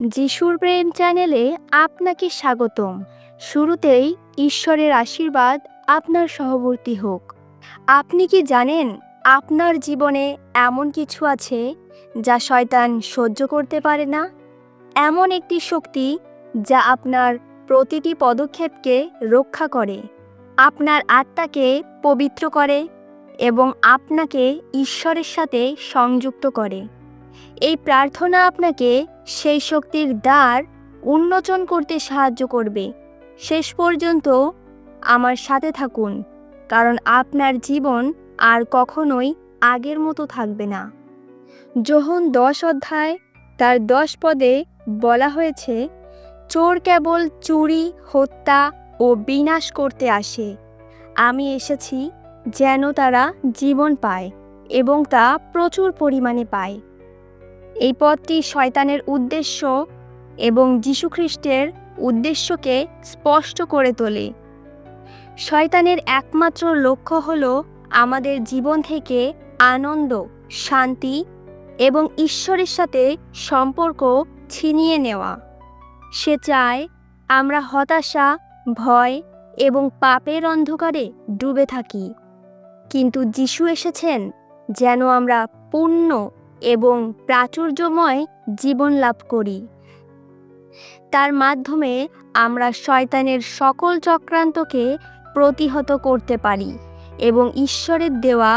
যিশুর প্রেম চ্যানেলে আপনাকে স্বাগতম। শুরুতেই ঈশ্বরের আশীর্বাদ আপনার সহবর্তী হোক। আপনি কি জানেন আপনার জীবনে এমন কিছু আছে যা শয়তান সহ্য করতে পারে না? এমন একটি শক্তি যা আপনার প্রতিটি পদক্ষেপকে রক্ষা করে, আপনার আত্মাকে পবিত্র করে এবং আপনাকে ঈশ্বরের সাথে সংযুক্ত করে। এই প্রার্থনা আপনাকে সেই শক্তির দ্বার উন্মোচন করতে সাহায্য করবে। শেষ পর্যন্ত আমার সাথে থাকুন, কারণ আপনার জীবন আর কখনোই আগের মতো থাকবে না। যোহন 10 অধ্যায় তার 10 পদে বলা হয়েছে, চোর কেবল চুরি, হত্যা ও বিনাশ করতে আসে। আমি এসেছি যেন তারা জীবন পায় এবং তা প্রচুর পরিমাণে পায়। এই পথটি শয়তানের উদ্দেশ্য এবং যীশুখ্রিস্টের উদ্দেশ্যকে স্পষ্ট করে তোলে। শয়তানের একমাত্র লক্ষ্য হল আমাদের জীবন থেকে আনন্দ, শান্তি এবং ঈশ্বরের সাথে সম্পর্ক ছিনিয়ে নেওয়া। সে চায় আমরা হতাশা, ভয় এবং পাপের অন্ধকারে ডুবে থাকি। কিন্তু যিশু এসেছেন যেন আমরা পূর্ণ এবং প্রাচুর্যময় জীবন লাভ করি। তার মাধ্যমে আমরা শয়তানের সকল চক্রান্তকে প্রতিহত করতে পারি এবং ঈশ্বরের দেওয়া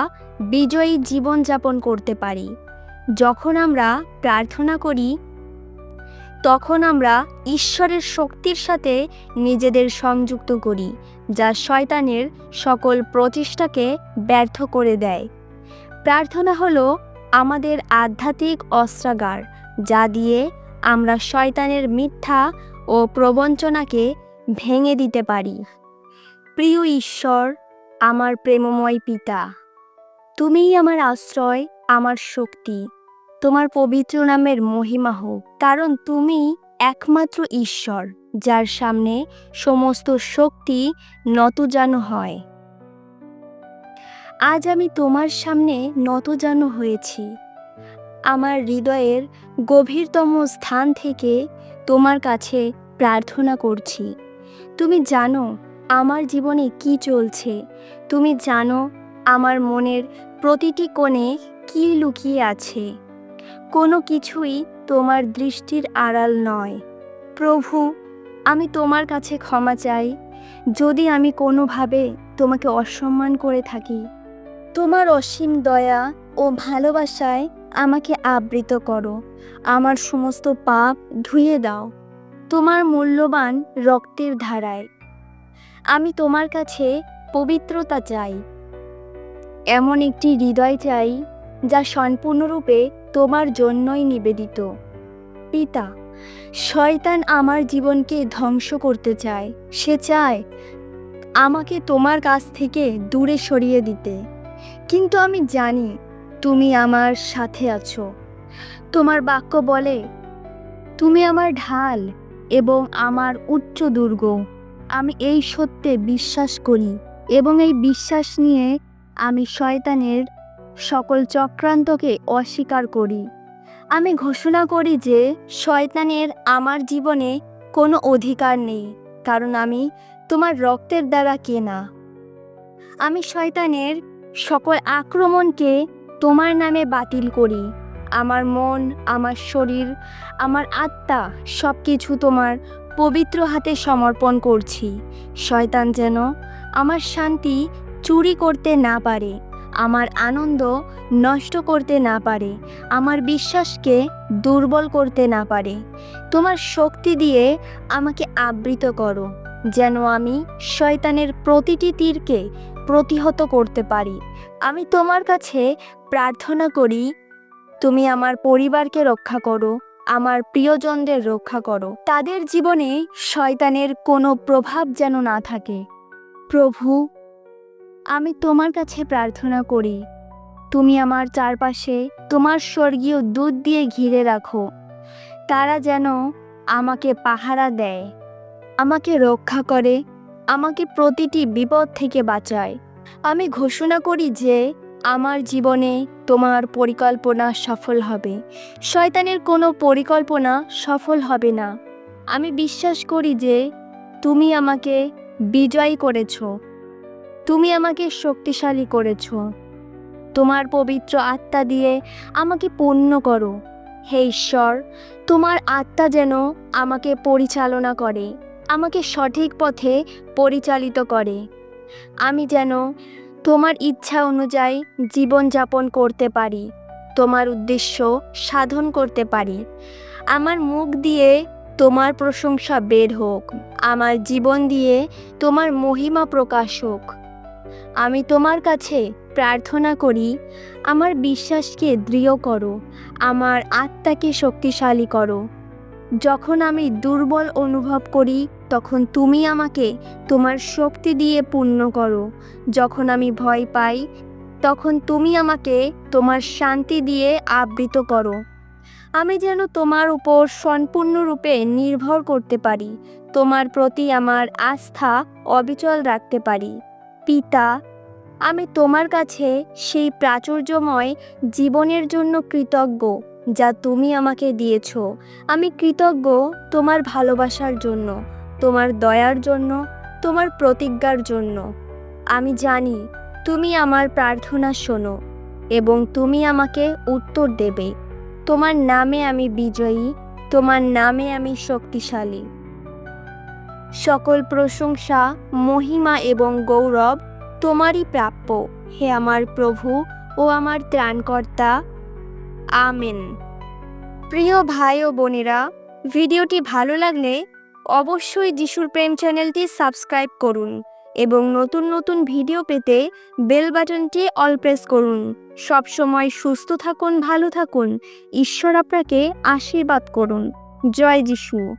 বিজয়ী জীবনযাপন করতে পারি। যখন আমরা প্রার্থনা করি, তখন আমরা ঈশ্বরের শক্তির সাথে নিজেদের সংযুক্ত করি, যা শয়তানের সকল প্রচেষ্টাকে ব্যর্থ করে দেয়। প্রার্থনা হলো আমাদের আধ্যাত্মিক অস্ত্রাগার, যা দিয়ে আমরা শয়তানের মিথ্যা ও প্রবঞ্চনাকে ভেঙে দিতে পারি। প্রিয় ঈশ্বর, আমার প্রেমময় পিতা, তুমিই আমার আশ্রয়, আমার শক্তি। তোমার পবিত্র নামের মহিমা হোক, কারণ তুমি একমাত্র ঈশ্বর, যার সামনে সমস্ত শক্তি নতজানু হয়। আজ আমি তোমার সামনে নতজানু হয়েছি। আমার হৃদয়ের গভীরতম স্থান থেকে তোমার কাছে প্রার্থনা করছি। তুমি জানো আমার জীবনে কি চলছে। তুমি জানো আমার মনের প্রতিটি কোণে কি লুকিয়ে আছে। কোনো কিছুই তোমার দৃষ্টির আড়াল নয়। প্রভু, আমি তোমার কাছে ক্ষমা চাই যদি আমি কোনোভাবে তোমাকে অসম্মান করে থাকি। তোমার অসীম দয়া ও ভালোবাসায় আমাকে আবৃত করো। আমার সমস্ত পাপ ধুয়ে দাও তোমার মূল্যবান রক্তের ধারায়। আমি তোমার কাছে পবিত্রতা চাই, এমন একটি হৃদয় চাই যা সম্পূর্ণরূপে তোমার জন্যই নিবেদিত। পিতা, শয়তান আমার জীবনকে ধ্বংস করতে চায়। সে চায় আমাকে তোমার কাছ থেকে দূরে সরিয়ে দিতে, কিন্তু আমি জানি তুমি আমার সাথে আছো। তোমার বাক্য বলে, তুমি আমার ঢাল এবং আমার উচ্চ দুর্গ। আমি এই সত্যে বিশ্বাস করি এবং এই বিশ্বাস নিয়ে আমি শয়তানের সকল চক্রান্তকে অস্বীকার করি। আমি ঘোষণা করি যে শয়তানের আমার জীবনে কোনো অধিকার নেই, কারণ আমি তোমার রক্তের দ্বারা কেনা। আমি শয়তানের সকল আক্রমণকে তোমার নামে বাতিল করি। আমার মন, আমার শরীর, আমার আত্মা সব কিছু তোমার পবিত্র হাতে সমর্পণ করছি। শয়তান যেন আমার শান্তি চুরি করতে না পারে, আমার আনন্দ নষ্ট করতে না পারে, আমার বিশ্বাসকে দুর্বল করতে না পারে। তোমার শক্তি দিয়ে আমাকে আবৃত করো, যেন আমি শয়তানের প্রতিটি তীরকে প্রতিহত করতে পারি। আমি তোমার কাছে প্রার্থনা করি, তুমি আমার পরিবারকে রক্ষা করো, আমার প্রিয়জনদের রক্ষা করো। তাদের জীবনে শয়তানের কোনো প্রভাব যেন না থাকে। প্রভু, আমি তোমার কাছে প্রার্থনা করি, তুমি আমার চারপাশে তোমার স্বর্গীয় দূত দিয়ে ঘিরে রাখো। তারা যেন আমাকে পাহারা দেয়, আমাকে রক্ষা করে, আমাকে প্রতিটি বিপদ থেকে বাঁচায়। আমি ঘোষণা করি যে আমার জীবনে তোমার পরিকল্পনা সফল হবে। শয়তানের কোনো পরিকল্পনা সফল হবে না। আমি বিশ্বাস করি যে তুমি আমাকে বিজয়ী করেছ। তুমি আমাকে শক্তিশালী করেছ। তোমার পবিত্র আত্মা দিয়ে আমাকে পূর্ণ করো। হে ঈশ্বর, তোমার আত্মা যেন আমাকে পরিচালনা করে, আমাকে সঠিক পথে পরিচালিত করে। আমি যেন তোমার ইচ্ছা অনুযায়ী জীবনযাপন করতে পারি, তোমার উদ্দেশ্য সাধন করতে পারি। আমার মুখ দিয়ে তোমার প্রশংসা বের হোক, আমার জীবন দিয়ে তোমার মহিমা প্রকাশ হোক। আমি তোমার কাছে প্রার্থনা করি, আমার বিশ্বাসকে দৃঢ় করো, আমার আত্মাকে শক্তিশালী করো। যখন আমি দুর্বল অনুভব করি তখন তুমি আমাকে তোমার শক্তি দিয়ে পূর্ণ করো। যখন আমি ভয় পাই তখন তুমি আমাকে তোমার শান্তি দিয়ে আবৃত করো। আমি যেন তোমার উপর সম্পূর্ণরূপে নির্ভর করতে পারি, তোমার প্রতি আমার আস্থা অবিচল রাখতে পারি। পিতা, আমি তোমার কাছে সেই প্রাচুর্যময় জীবনের জন্য কৃতজ্ঞ যা তুমি আমাকে দিয়েছ। আমি কৃতজ্ঞ তোমার ভালোবাসার জন্য, তোমার দয়ার জন্য, তোমার প্রতিজ্ঞার জন্য। আমি জানি তুমি আমার প্রার্থনা শোনো এবং তুমি আমাকে উত্তর দেবে। তোমার নামে আমি বিজয়ী, তোমার নামে আমি শক্তিশালী। সকল প্রশংসা, মহিমা এবং গৌরব তোমারই প্রাপ্য, হে আমার প্রভু ও আমার ত্রাণকর্তা। আমেন। প্রিয় ভাই ও বোনেরা, ভিডিওটি ভালো লাগলে অবশ্যই যিশুর প্রেম চ্যানেলটি সাবস্ক্রাইব করুন এবং নতুন নতুন ভিডিও পেতে বেল বাটনটি অল প্রেস করুন। সবসময় সুস্থ থাকুন, ভালো থাকুন। ঈশ্বর আপনাকে আশীর্বাদ করুন। জয় যিশু।